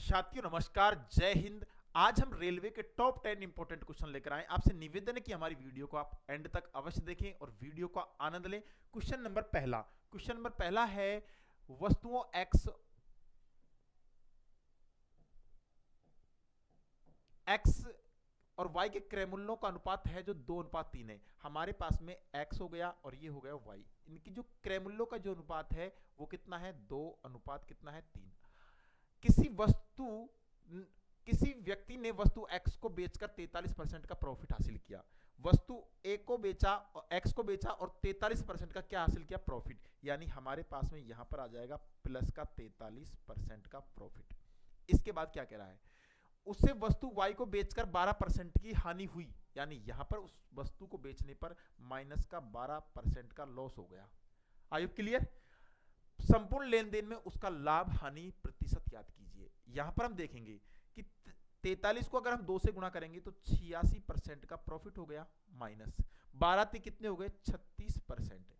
साथियों नमस्कार, जय हिंद। आज हम रेलवे के टॉप 10 इंपॉर्टेंट क्वेश्चन लेकर आए। आपसे निवेदन है कि हमारी वीडियो को आप एंड तक अवश्य देखें और वीडियो का आनंद लें। क्वेश्चन नंबर पहला है वस्तुओं एक्स और y के क्रय मूल्यों का अनुपात है जो 2:3 है। हमारे पास में x हो गया और ये हो गया y। इनकी जो क्रय मूल्यों का जो अनुपात है वो कितना है, 2:3। किसी व्यक्ति ने वस्तु x को बेचकर 43% का प्रॉफिट हासिल किया। वस्तु a को बेचा और x को बेचा और 43% का क्या हासिल किया, प्रॉफिट। यानी हमारे पास में यहां पर आ जाएगा प्लस का 43% का प्रॉफिट। इसके बाद क्या कह रहा है, उससे वस्तु y को बेचकर 12% की हानि हुई। यानी यहां पर उस वस्तु को बेचने पर माइनस का 12% का लॉस हो गया। Are you clear? संपूर्ण लेन देन में उसका लाभ हानि प्रतिशत याद कीजिए। यहां पर हम देखेंगे कि 43 को अगर हम 2 से गुणा करेंगे तो 86% का प्रॉफिट हो गया, माइनस 12 कितने हो गए, 36%।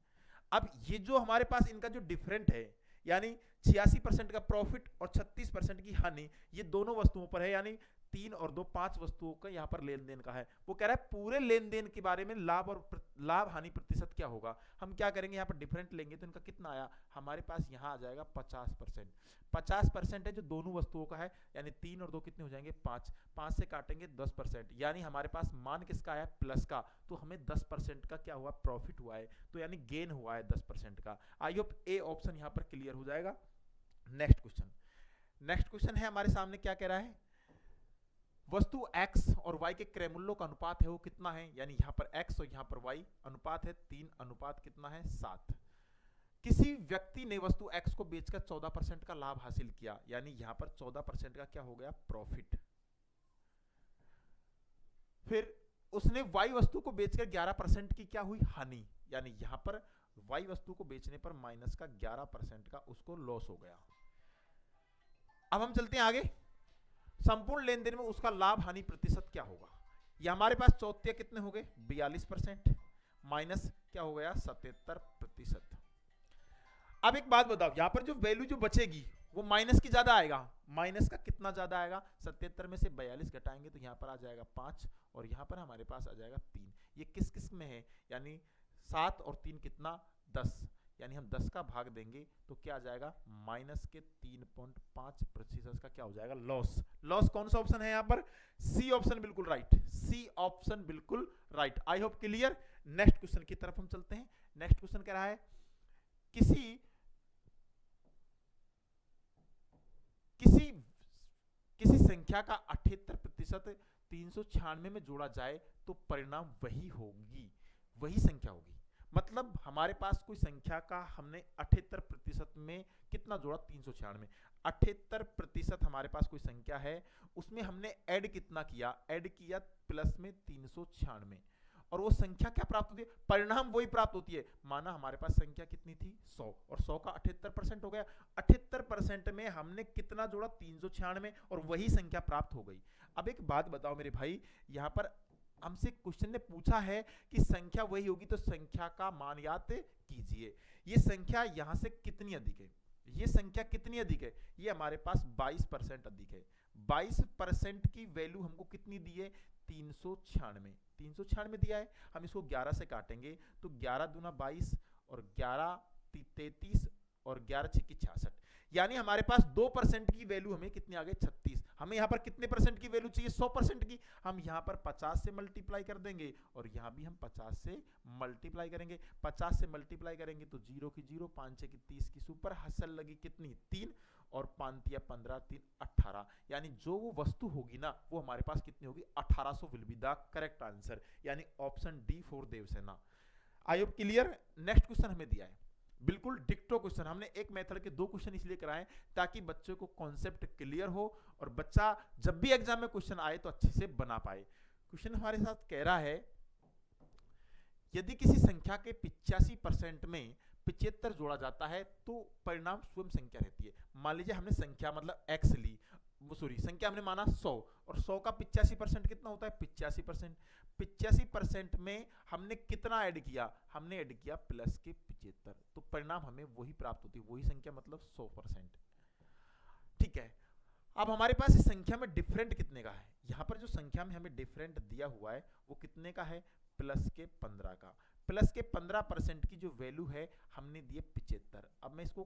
अब ये जो हमारे पास इनका जो डिफरेंट है, यानी 86% का प्रॉफिट और 36% की हानि, ये दोनों वस्तुओं पर है। यानी 3 और 2 5 वस्तुओं का यहाँ पर लेन देन का है। वो कह रहा है पूरे लेन देन के बारे में लाभ हानि प्रतिशत क्या होगा। हम क्या करेंगे, यहाँ पर डिफरेंट लेंगे तो इनका कितना आया, हमारे पास यहाँ आ जाएगा 50%। 50% है जो दोनों वस्तुओं का है, यानी 3 और 2 कितने हो जाएंगे, 5। 5 से काटेंगे 10%, यानी हमारे पास मान किसका आया, प्लस का। तो हमें 10% का क्या हुआ, प्रॉफिट हुआ है। तो यानी गेन हुआ है 10% का। आई होप ए ऑप्शन यहाँ पर क्लियर हो जाएगा। नेक्स्ट क्वेश्चन है हमारे सामने, क्या कह रहा है, वस्तु x और y के क्रय मूल्यों का अनुपात है वो कितना है। यानी यहां पर x और यहां पर y, अनुपात है 3, अनुपात कितना है, 7। किसी व्यक्ति ने वस्तु x को बेचकर 14% का लाभ हासिल किया। यानी यहां पर 14% का क्या हो गया, प्रॉफिट। फिर उसने y वस्तु को बेचकर 11% की क्या हुई, हानि। यानी यहां पर y वस्तु को बेचने पर माइनस का 11% का उसको लॉस हो गया। अब हम चलते हैं आगे। संपूर्ण लेन देन में उसका लाभ हानि प्रतिशत क्या होगा। ये हमारे पास चौथ्य कितने हो गए, 42%, माइनस क्या हो गया, 77%। अब एक बात बताओ, यहां पर जो वैल्यू जो बचेगी वो माइनस की ज्यादा आएगा। माइनस का कितना ज्यादा आएगा, 77 में से 42 घटाएंगे तो यहां पर आ जाएगा 5 और यहां पर हमारे पास आ जाएगा 3। ये किस किस में है, यानी 7 और 3 कितना, 10। यानी हम 10 का भाग देंगे तो क्या आ जाएगा, माइनस के 3.5% का क्या हो जाएगा, लॉस। लॉस कौन सा ऑप्शन है यहाँ पर, सी ऑप्शन बिल्कुल राइट, सी ऑप्शन बिल्कुल राइट। आई होप क्लियर। नेक्स्ट क्वेश्चन की तरफ हम चलते हैं। नेक्स्ट क्वेश्चन कह रहा है, किसी किसी संख्या का 78% 396 में जोड़ा जाए तो परिणाम वही संख्या होगी। मतलब हमारे पास कोई संख्या का हमने 78% में कितना जोड़ा, 396। 78% हमारे पास कोई संख्या है, उसमें हमने ऐड कितना किया, ऐड किया प्लस में 396, और वो संख्या क्या प्राप्त होती है, परिणाम वही प्राप्त होती है। माना हमारे पास संख्या कितनी थी, 100, और 100 का 78% हो गया। 78% में हमने कितना जोड़ा, 396, और वही संख्या प्राप्त हो गई। अब एक बात बताओ मेरे भाई, यहां पर हमसे क्वेश्चन ने पूछा है कि संख्या वही होगी तो संख्या का मान याद कीजिए। ये संख्या यहां से कितनी अधिक है, ये संख्या कितनी अधिक है, ये हमारे पास 22% अधिक है। 22% की वैल्यू हमको कितनी दी है, 396 दिया है। हम इसको 11 से काटेंगे तो 11 दूना 22 और 11 33 और 11 छक्की 66। यानी हमारे पास 2% की वैल्यू हमें कितनी आ गई, 36। हमें यहाँ पर कितने परसेंट की वैल्यू चाहिए, 100% की। हम यहाँ पर 50 से मल्टीप्लाई कर देंगे और यहाँ भी हम 50 से मल्टीप्लाई करेंगे। 50 से मल्टीप्लाई करेंगे तो 0 की 0, 5 6 की 30 की सुपर हसल लगी कितनी, 3, और 5 या 15 3 18। यानी जो वो वस्तु होगी ना वो हमारे पास कितनी होगी, 1800 will be the correct answer. यानी option D for Devasena. I hope clear. Next question हमें दिया है बिल्कुल डिक्टो क्वेश्चन। हमने एक मेथड के 2 क्वेश्चन इसलिए कराए ताकि बच्चों को कॉन्सेप्ट क्लियर हो और बच्चा जब भी एग्जाम में क्वेश्चन आए तो अच्छे से बना पाए। क्वेश्चन हमारे साथ कह रहा है, यदि किसी संख्या के 85% में 75 जोड़ा जाता है तो परिणाम स्वयं संख्या रहती है। मान लीजिए हमने संख्या मतलब x ली, संख्या हमने माना 100, और 100 का 85% कितना होता है, 85%। 85% में हमने कितना ऐड किया, हमने ऐड किया प्लस के 75, तो परिणाम हमें वही प्राप्त होती है, वही संख्या मतलब 100%। ठीक है। अब हमारे पास इस संख्या में डिफरेंट कितने का है, यहाँ पर जो संख्या में हमें डिफरेंट दिया हुआ है वो कितने का है, प्लस के 15 का। प्लस के 15% की जो वैल्यू है हमने दिए 75। अब मैं इसको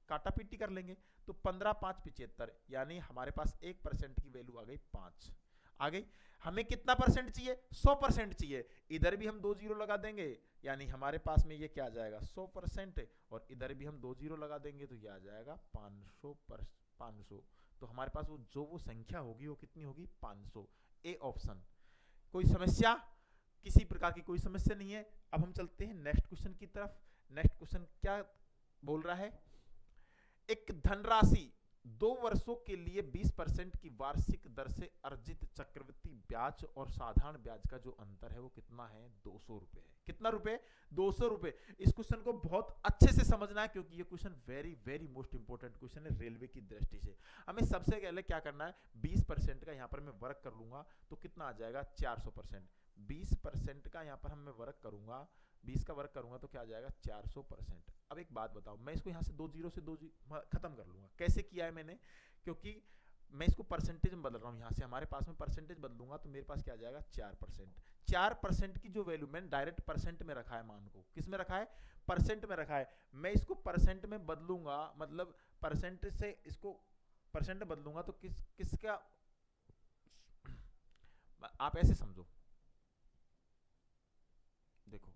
काटा पीटी कर लेंगे तो 15 5 75, यानी हमारे पास 1% की वैल्यू आ गई 5 आ गई। हमें कितना परसेंट चाहिए, 100% चाहिए। इधर भी हम 2 जीरो लगा देंगे, यानी हमारे पास में ये क्या आ जाएगा 100%, और इधर भी हम 2 जीरो लगा देंगे तो ये आ जाएगा 500। तो हमारे पास वो संख्या होगी वो कितनी होगी, 500। A option. कोई समस्या, किसी प्रकार की कोई समस्या नहीं है। अब हम चलते हैं नेक्स्ट क्वेश्चन की तरफ। नेक्स्ट क्वेश्चन क्या बोल रहा है, एक धनराशि 2 वर्षों के लिए 20% की वार्षिक दर से अर्जित चक्रवृद्धि ब्याज और साधारण ब्याज का जो अंतर है वो कितना है, 200 रुपए है। कितना रुपए, 200 रुपए। इस क्वेश्चन को बहुत अच्छे से समझना है क्योंकि ये question very very most important question है रेलवे की दृष्टि से। हमें सबसे पहले क्या करना है, 20% का यहाँ पर मैं वर्क कर लूंगा तो कितना आ जाएगा 400%। 20% का यहाँ पर मैं वर्क करूंगा, 20 का वर्क करूंगा तो क्या आ जाएगा 400%। अब एक बात बताओ, मैं इसको यहाँ से 2 जीरो से 2 खत्म कर लूंगा। कैसे किया है मैंने, क्योंकि मैं इसको परसेंटेज में बदल रहा हूँ, यहाँ से हमारे पास में परसेंटेज बदलूंगा तो मेरे पास क्या आ जाएगा 4%। 4% की जो वैल्यू मैंने डायरेक्ट परसेंट में रखा है, मान को किस में रखा है, परसेंट में रखा है। मैं इसको परसेंट में बदलूंगा, मतलब परसेंट से इसको परसेंट में बदलूंगा तो किसका, आप ऐसे समझो, देखो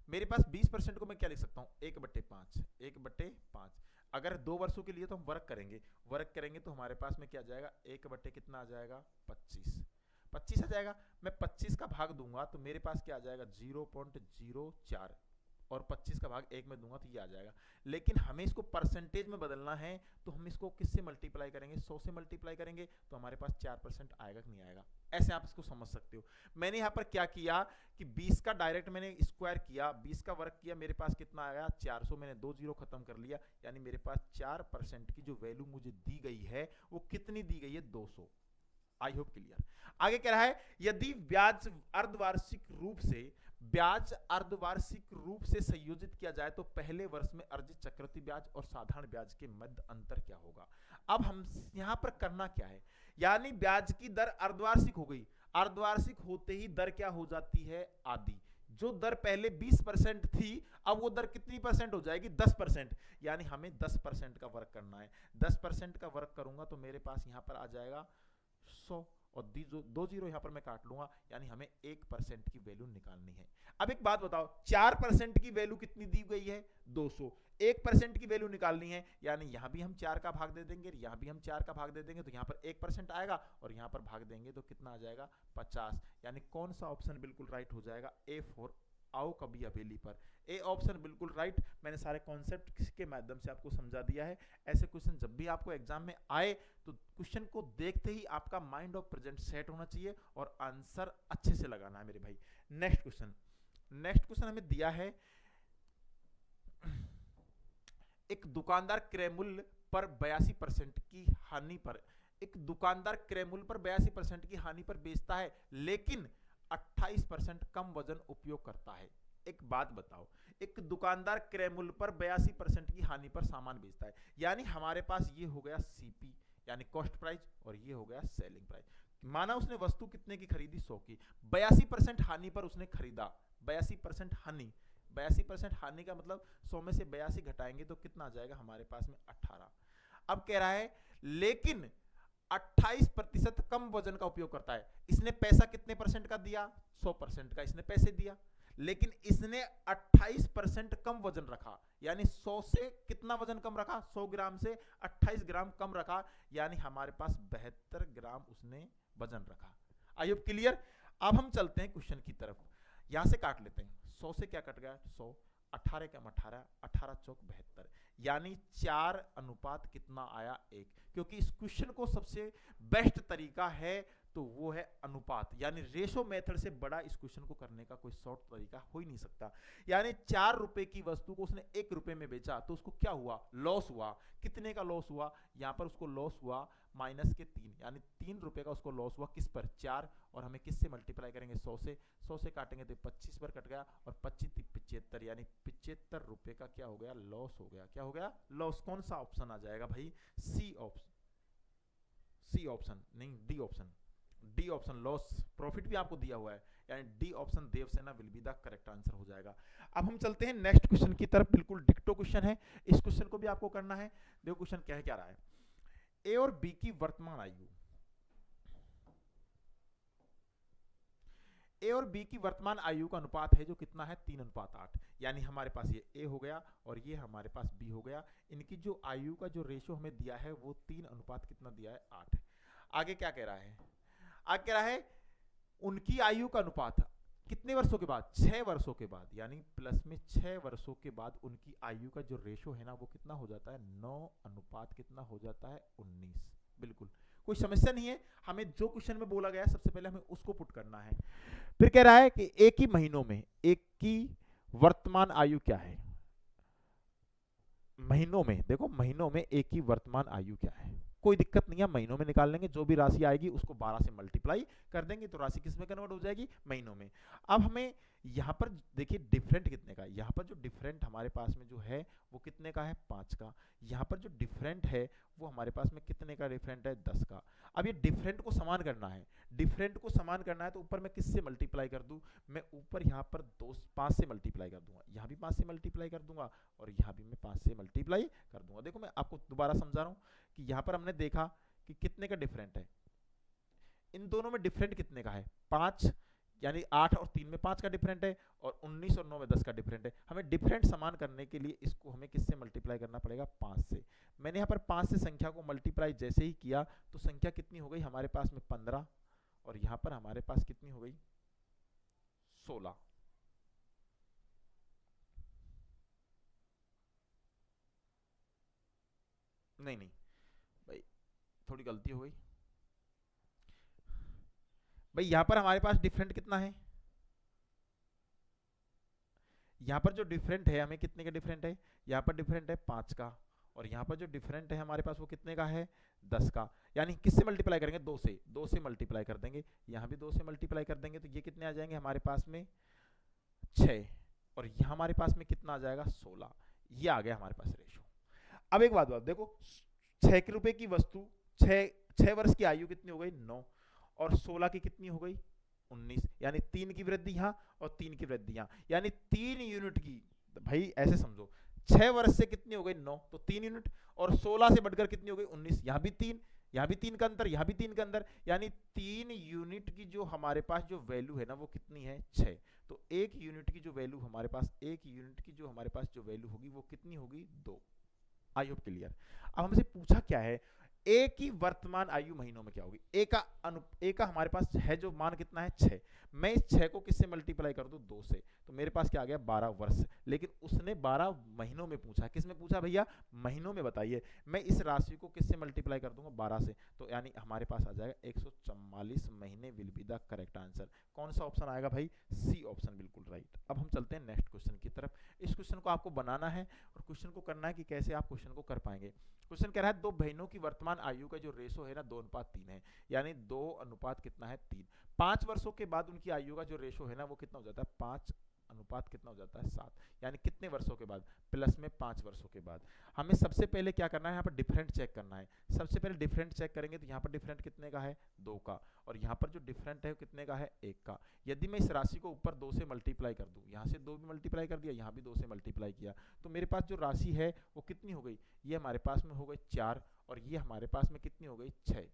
मेरे पास 20% को मैं क्या लिख सकता हूं, 1/5। 1/5 अगर 2 वर्षों के लिए तो हम वर्क करेंगे तो हमारे पास में क्या आ जाएगा, 1 कितना आ जाएगा 25 आ जाएगा। मैं 25 का भाग दूंगा तो मेरे पास क्या आ जाएगा 0.04, और 25 का भाग 1 में दूंगा तो ये आ जाएगा। लेकिन हमें इसको परसेंटेज में बदलना है तो हम इसको किससे मल्टीप्लाई करेंगे, 100 से मल्टीप्लाई करेंगे तो हमारे पास 4% आएगा कि नहीं आएगा। ऐसे आप इसको समझ सकते हो। मैंने यहाँ पर क्या किया कि 20 का डायरेक्ट मैंने स्क्वायर किया, 20 का वर्क किया, मेरे पास कितना आया 400, मैंने 2 जीरो खत्म कर लिया, यानी मेरे पास 4% की जो वैल्यू मुझे दी गई है वो कितनी दी गई है, 200। आई होप क्लियर। आगे कह रहा है यदि ब्याज अर्धवार्षिक रूप से संयोजित किया जाए तो पहले वर्ष में अर्जित चक्रवृद्धि ब्याज और साधारण ब्याज के मध्य अंतर क्या होगा। अब हम यहां पर करना क्या है, यानी ब्याज की दर अर्धवार्षिक हो गई, अर्धवार्षिक होते ही दर क्या हो जाती है, आधी। जो दर पहले 20% थी अब वो दर कितनी परसेंट हो जाएगी, 10%। यानी हमें 10% का वर्क करना है। 10% का वर्क करूंगा तो मेरे पास यहां पर आ जाएगा 100, और 2 जीरो यहां पर मैं काट लूंगा, यानी हमें 1% की वैल्यू निकालनी है। अब एक बात बताओ, 4% की वैल्यू कितनी दी गई है, 200। 1% की वैल्यू निकालनी है, यानी यहां भी हम 4 का भाग दे देंगे, यहां भी हम 4 का भाग दे देंगे, तो यहां पर 1% आएगा, और यहां पर भाग देंगे तो कितना आ जाएगा 50। यानी कौन सा ऑप्शन बिल्कुल राइट हो जाएगा, A4। आओ कभी हवेली पर, ए ऑप्शन बिल्कुल राइट। मैंने सारे कॉन्सेप्ट के माध्यम से आपको समझा दिया है। ऐसे क्वेश्चन जब भी आपको एग्जाम में आए तो क्वेश्चन को देखते ही आपका माइंड ऑफ प्रेजेंट सेट होना चाहिए और आंसर अच्छे से लगाना है मेरे भाई। नेक्स्ट क्वेश्चन हमें दिया है, एक दुकानदार क्रय मूल्य पर 82% की हानि पर, एक दुकानदार क्रय मूल्य पर 82% की हानि पर बेचता है लेकिन 28% कम वजन उपयोग करता है। एक बात बताओ, एक दुकानदार क्रय मूल्य पर 82% की हानि पर सामान बेचता है, यानी हमारे पास ये हो गया सीपी यानी कॉस्ट प्राइस, और ये हो गया सेलिंग प्राइस। माना उसने वस्तु कितने की खरीदी, 100 की, 82% हानि पर उसने खरीदा। 82% हानि, 82% हानि का मतलब 100 में से 82 घटाएंगे तो कितना आ जाएगा हमारे पास में 18। अब कह रहा है लेकिन 28% कम वजन का उपयोग करता है। इसने पैसा कितने परसेंट का दिया, 100% का इसने पैसे दिया, लेकिन इसने 28% कम वजन रखा, यानी 100 से कितना वजन कम रखा, 100 ग्राम से 28 ग्राम कम रखा, यानी हमारे पास 72 ग्राम उसने वजन रखा। आई होप क्लियर। अब हम चलते हैं क्वेश्चन की तरफ, यहां से काट लेते हैं। 100 से क्या कट गया, 100, 18 कम 18, 18 चौक 72, यानी 4 अनुपात कितना आया, 1। क्योंकि इस क्वेश्चन को सबसे बेस्ट तरीका है तो वो है अनुपात, यानी रेशो मेथड से बड़ा इस क्वेश्चन को करने का कोई शॉर्ट तरीका हो ही नहीं सकता। यानी 4 रुपए की वस्तु को उसने 1 रुपए में बेचा तो उसको क्या हुआ, लॉस हुआ। कितने का लॉस हुआ, यहाँ पर उसको लॉस हुआ माइनस के 3, यानी 3 रुपए का उसको लॉस हुआ किस पर, 4, और हमें किससे मल्टीप्लाई करेंगे, 100 से। 100 से काटेंगे तो 25 पर कट गया, और 25 75, यानी 75 रुपए का क्या हो गया, लॉस हो गया। क्या हो गया, लॉस। कौन सा ऑप्शन आ जाएगा भाई, सी ऑप्शन, सी ऑप्शन नहीं, D option, D option loss. Profit भी आपको दिया हुआ है, यानी D option Devsena will be the correct answer हो जाएगा। अब हम चलते हैं नेक्स्ट क्वेश्चन की तरफ, बिल्कुल डिक्टो क्वेश्चन है, इस क्वेश्चन को भी आपको करना है। देखो क्वेश्चन क्या रहा है, ए और बी की वर्तमान आयु, ए और बी की वर्तमान आयु का अनुपात है जो कितना है, 3:8, यानी हमारे पास ये ए हो गया और ये हमारे पास बी हो गया। इनकी जो आयु का जो रेशो हमें दिया है वो 3 कितना दिया है, 8। आगे क्या कह रहा है, आगे कह रहा है उनकी आयु का अनुपात कितने वर्षों के बाद, 6 वर्षों के बाद, यानी प्लस में 6 वर्षों के बाद उनकी आयु का जो रेशो है ना वो कितना हो जाता है, 9 कितना हो जाता है, 19। बिल्कुल कोई समस्या नहीं है, हमें जो क्वेश्चन में बोला गया है सबसे पहले हमें उसको पुट करना है। फिर कह रहा है कि एक ही महीनों में एक की वर्तमान आयु क्या है, महीनों में, देखो महीनों में एक की वर्तमान आयु क्या है, कोई दिक्कत नहीं है, महीनों में निकाल लेंगे, जो भी राशि आएगी उसको 12 से मल्टीप्लाई कर देंगे तो राशि किस में कन्वर्ट हो जाएगी, महीनों में। अब हमें यहाँ पर देखिए डिफरेंट कितने का, यहाँ पर जो डिफरेंट हमारे पास में जो है वो कितने का है, 5 का। यहाँ पर जो डिफरेंट है वो हमारे पास में कितने का डिफरेंट है, 10 का। अब ये डिफरेंट को समान करना है, डिफरेंट को समान करना है तो ऊपर मैं किससे मल्टीप्लाई कर दूं, मैं ऊपर यहाँ पर 5 से मल्टीप्लाई कर दूंगा, यहाँ भी 5 से मल्टीप्लाई कर दूंगा और यहाँ भी मैं 5 से मल्टीप्लाई कर दूंगा। देखो मैं आपको दोबारा समझा रहा हूँ कि यहाँ पर हमने देखा कि कितने का डिफरेंट है, इन दोनों में डिफरेंट कितने का है, 5, यानी 8 और 3 में 5 का डिफरेंट है, और 19 और 9 में 10 का डिफरेंट है। हमें डिफरेंट समान करने के लिए इसको हमें किससे मल्टीप्लाई करना पड़ेगा, 5 से। मैंने यहाँ पर 5 से संख्या को मल्टीप्लाई जैसे ही किया तो संख्या कितनी हो गई हमारे पास में, 15, और यहाँ पर हमारे पास कितनी हो गई, 16। नहीं नहीं भाई, थोड़ी गलती हो गई भाई, यहाँ पर हमारे पास डिफरेंट कितना है, यहाँ पर जो डिफरेंट है हमें कितने का डिफरेंट है, यहाँ पर डिफरेंट है 5 का, और यहाँ पर जो डिफरेंट है हमारे पास वो कितने का है, 10 का। यानी किससे मल्टीप्लाई करेंगे, 2 से मल्टीप्लाई कर देंगे, यहाँ भी 2 से मल्टीप्लाई कर देंगे तो ये कितने आ जाएंगे हमारे पास में, 6, और यहाँ हमारे पास में कितना आ जाएगा, 16। ये आ गया हमारे पास रेशो। अब एक बात देखो, 6 रुपए की वस्तु, 6 वर्ष की आयु कितनी हो गई, 9, और 16 की कितनी हो गई, 19, यानी 3 की वृद्धि यहाँ और 3 की वृद्धि यहाँ, यानी 3 यूनिट की। भाई ऐसे समझो, 6 वर्ष से कितनी हो गई, 9, तो 3 यूनिट, और 16 से बढ़कर कितनी हो गई, 19, यहाँ भी 3, यहाँ भी 3 का अंतर, यहाँ भी 3 का अंतर, यानी 3 यूनिट की जो हमारे पास जो वैल्यू है ना वो कितनी है, 6। तो 1 यूनिट की जो वैल्यू हमारे पास, 1 यूनिट की जो हमारे पास जो वैल्यू होगी वो कितनी होगी, 2। आई होप क्लियर। अब हमसे पूछा क्या है, ए की वर्तमान आयु महीनों में क्या होगी, ए का हमारे पास है जो मान कितना है, 6। मैं इस 6 को किससे मल्टीप्लाई कर दूं, 2 से, तो मेरे पास क्या आ गया, 12 वर्ष। लेकिन उसने 12 महीनों में पूछा, किस में पूछा भैया, महीनों में बताइए। मैं इस राशि को किससे मल्टीप्लाई कर दूंगा, 12 से, तो यानी हमारे पास आ जाएगा 144 महीने will be the correct answer. कौन सा ऑप्शन आएगा भाई, सी ऑप्शन, बिल्कुल राइट। अब हम चलते हैं नेक्स्ट क्वेश्चन की तरफ। इस क्वेश्चन को आपको बनाना है और क्वेश्चन को करना है कि कैसे आप क्वेश्चन को कर पाएंगे। क्वेश्चन कह रहा है 2 बहनों की वर्तमान आयु का जो रेशो है ना 2:3 है, यानी 2 अनुपात कितना है, 3। 5 वर्षों के बाद उनकी आयु का जो रेशो है ना वो कितना हो जाता है, 5 अनुपात कितना हो जाता है, 7। यानी कितने वर्षों के बाद, प्लस में 5 वर्षों के बाद। हमें सबसे पहले क्या करना है, यहाँ पर डिफरेंट चेक करना है। सबसे पहले डिफरेंट चेक करेंगे तो यहाँ पर डिफरेंट कितने का है, 2 का, और यहाँ पर जो डिफरेंट है कितने का है, 1 का। यदि मैं इस राशि को ऊपर 2 से मल्टीप्लाई कर दूं, यहाँ से 2 भी मल्टीप्लाई कर दिया, यहाँ भी 2 से मल्टीप्लाई किया, तो मेरे पास जो राशि है वो कितनी हो गई, ये हमारे पास में हो गई 4, और ये हमारे पास में कितनी हो गई, 6।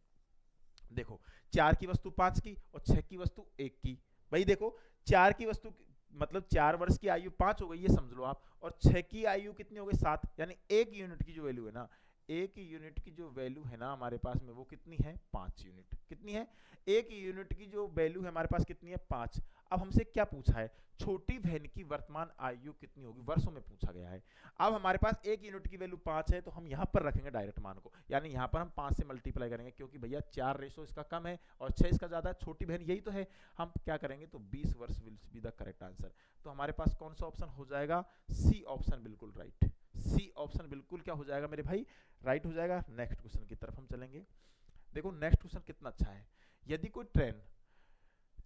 देखो 4 की वस्तु 5 की और 6 की वस्तु 1 की। भाई देखो 4 की वस्तु मतलब 4 वर्ष की आयु 5 हो गई, ये समझ लो आप, और 6 की आयु कितनी हो गई, 7, यानी 1 यूनिट की जो वैल्यू है ना, एक यूनिट की जो वैल्यू है ना हमारे पास में वो कितनी है 5 यूनिट। कितनी है? एक यूनिट की जो वैल्यू है हमारे पास कितनी है 5। अब हमसे क्या पूछा है, छोटी बहन की वर्तमान आयु कितनी होगी, वर्षों में पूछा गया है। अब हमारे पास एक यूनिट की वैल्यू 5 है तो हम यहाँ पर रखेंगे डायरेक्ट मान को, यानी यहाँ पर हम 5 से मल्टीप्लाई करेंगे क्योंकि भैया 4 रेशो इसका कम है और 6 इसका ज्यादा है, छोटी बहन यही तो है। हम क्या करेंगे तो 20 वर्ष will be the correct answer. तो हमारे पास कौन सा ऑप्शन हो जाएगा, सी ऑप्शन बिल्कुल राइट। सी ऑप्शन बिल्कुल क्या हो जाएगा मेरे भाई, राइट हो जाएगा। नेक्स्ट क्वेश्चन की तरफ हम चलेंगे। देखो नेक्स्ट क्वेश्चन कितना अच्छा है। यदि कोई ट्रेन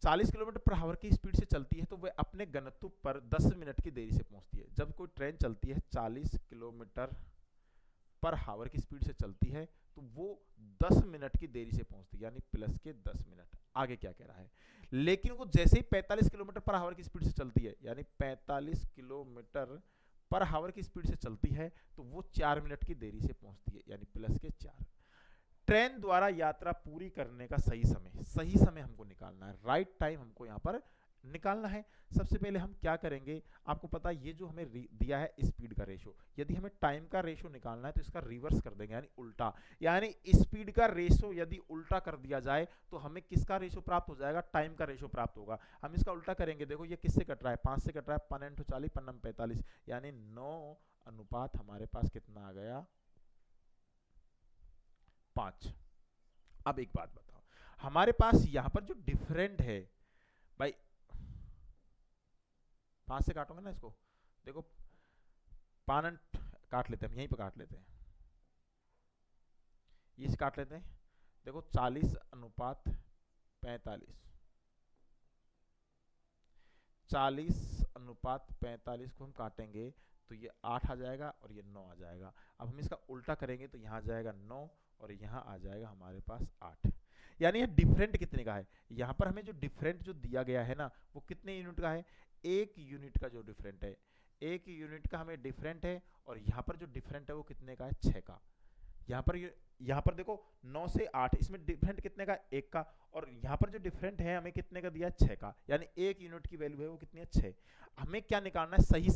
40 किलोमीटर पर आवर की स्पीड से चलती है तो वह अपने गंतव्य पर 10 मिनट की देरी से पहुंचती है। जब कोई ट्रेन चलती है 40 किलोमीटर पर आवर की स्पीड से चलती है तो वो 10 मिनट की देरी से पहुंचती है, यानी प्लस के 10 मिनट। आगे क्या कह रहा है, लेकिन वो जैसे ही 45 किलोमीटर पर आवर की स्पीड से चलती है, यानी 45 किलोमीटर पर आवर की स्पीड से चलती है तो वो 4 मिनट की देरी से पहुंचती है, यानी प्लस के 4। ट्रेन द्वारा यात्रा पूरी करने का सही समय हमको निकालना है, राइट टाइम हमको यहाँ पर निकालना है। सबसे पहले हम क्या करेंगे, आपको पता है ये जो हमें दिया है स्पीड का रेशो, यदि हमें टाइम का रेशो निकालना है तो इसका रिवर्स कर देंगे, यानी उल्टा। यानी स्पीड का रेशो यदि उल्टा कर दिया जाए तो हमें किसका रेशो प्राप्त हो जाएगा, टाइम का रेशो प्राप्त होगा। हम इसका उल्टा करेंगे, देखो ये किससे कट रहा है, 5 से कट रहा है, 5 × 40 5 45, यानी 9 अनुपात हमारे पास कितना आ गया 5। अब एक बात बताओ, हमारे पास यहां पर जो डिफरेंट है भाई, 5 से काटोगे ना इसको, देखो 5 काट लेते हैं, हम यहीं पे काट लेते हैं, ये काट लेते हैं। देखो 40 अनुपात 45, 40 अनुपात 45 को हम काटेंगे तो ये 8 आ जाएगा और ये 9 आ जाएगा। अब हम इसका उल्टा करेंगे तो यहाँ जाएगा 9 और यहाँ आ जाएगा हमारे पास 8। यानी ये डिफरेंट कितने का है, यहाँ पर हमें जो डिफरेंट जो दिया गया है ना वो कितने यूनिट का है, 1 यूनिट का जो डिफरेंट है, 1 यूनिट का हमें डिफरेंट है। और यहाँ पर जो डिफरेंट है वो कितने का है 6 का। यहाँ पर देखो 9 से 8, इसमें डिफरेंट कितने का 1 का, और यहाँ पर जो डिफरेंट है हमें कितने का दिया 6 का, यानी 1 यूनिट की वैल्यू है वो कितनी है 6। हमें क्या निकालना है, सही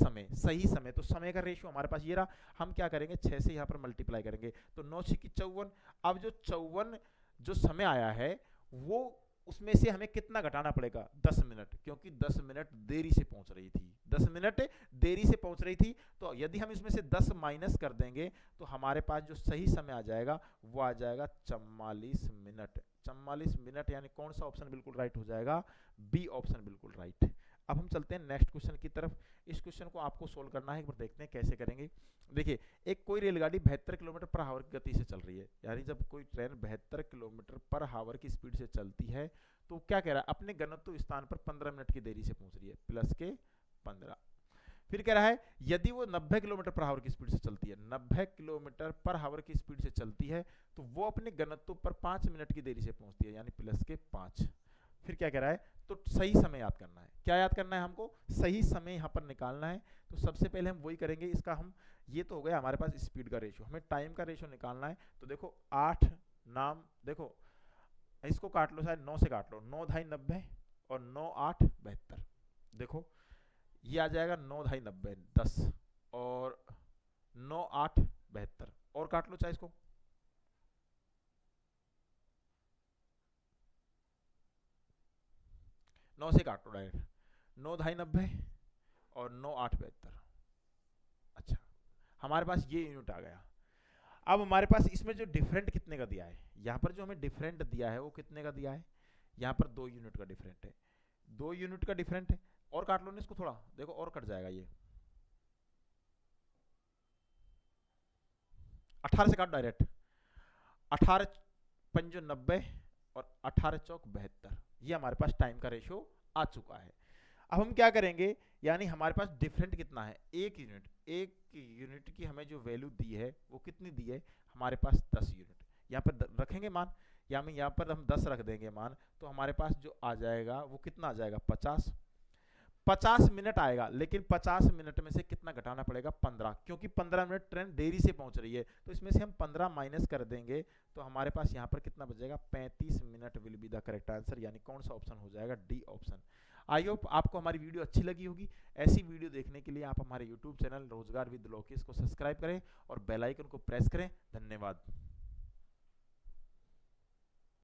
समय। तो समय का रेशियो हमारे पास ये रहा, हम क्या करेंगे 6 से यहाँ पर मल्टीप्लाई करेंगे तो 9 × 6 = 54। अब जो 54 जो समय आया है वो उसमें से हमें कितना घटाना पड़ेगा 10 मिनट, क्योंकि 10 मिनट देरी से पहुंच रही थी, 10 मिनट देरी से पहुंच रही थी। तो यदि हम इसमें से 10 माइनस कर देंगे तो हमारे पास जो सही समय आ जाएगा वो आ जाएगा 44 मिनट। 44 मिनट, यानी कौन सा ऑप्शन बिल्कुल राइट हो जाएगा, बी ऑप्शन बिल्कुल राइट। अब हम चलते हैं नेक्स्ट क्वेश्चन की तरफ। इस क्वेश्चन को आपको सोल्व करना है, एक बार देखते हैं कैसे करेंगे। देखिए एक कोई रेलगाड़ी 72 किलोमीटर पर आवर की गति से चल रही है, यानी जब कोई ट्रेन 72 किलोमीटर पर आवर की स्पीड से चलती है तो क्या कह रहा है, अपने गंतव्य स्थान पर 15 मिनट की देरी से पहुंच रही है, प्लस के 15। फिर कह रहा है यदि वो 90 किलोमीटर पर आवर की स्पीड से चलती है, 90 किलोमीटर पर आवर की स्पीड से चलती है तो वो अपने गंतव्य पर 5 मिनट की देरी से पहुंचती है, यानी प्लस के 5। फिर क्या कह रहा है, तो सही समय याद करना है। क्या याद करना है हमको, सही समय यहाँ पर निकालना है। तो सबसे पहले हम वही करेंगे, इसका हम ये तो हो गया हमारे पास स्पीड का रेशियो, हमें टाइम का रेशियो निकालना है। तो देखो 8 नाम, देखो इसको काट लो, शायद 9 से काट लो, 9 × 2 = 90 और 9 × 8 = 72। देखो ये आ जाएगा 9 × 2 = 90 10 और 9 × 8 = 72, और काट लो चाहे इसको, नौ से काटो डायरेक्ट, 9 × 2 = 90 और 9 × 8 = 72। अच्छा हमारे पास ये यूनिट आ गया। अब हमारे पास इसमें जो डिफरेंट कितने का दिया है, यहाँ पर जो हमें डिफरेंट दिया है वो कितने का दिया है, यहाँ पर 2 यूनिट का डिफरेंट है, 2 यूनिट का डिफरेंट है। और काट लो ना इसको थोड़ा, देखो और कट जाएगा ये, 18 से काट डायरेक्ट, 18 × 5 = 90 और 18 × 4 = 72। ये हमारे पास टाइम का रेशियो आ चुका है। अब हम क्या करेंगे, यानी हमारे पास डिफरेंट कितना है 1 यूनिट, 1 यूनिट की हमें जो वैल्यू दी है वो कितनी दी है हमारे पास 10 यूनिट। यहाँ पर रखेंगे मान, या मैं यहाँ पर हम 10 रख देंगे मान, तो हमारे पास जो आ जाएगा वो कितना आ जाएगा 50। 50 मिनट आएगा, लेकिन 50 मिनट में से कितना घटाना पड़ेगा 15, क्योंकि 15 मिनट ट्रेन देरी से पहुंच रही है, तो इसमें से हम 15 माइनस कर देंगे तो हमारे पास यहाँ पर कितना बचेगा 35 minute will be the correct answer, यानी कौन सा ऑप्शन हो जाएगा, डी ऑप्शन। आई होप आपको हमारी वीडियो अच्छी लगी होगी। ऐसी वीडियो देखने के लिए आप हमारे यूट्यूब चैनल रोजगार विद लोकेश को सब्सक्राइब करें और बेल आइकन को प्रेस करें। धन्यवाद।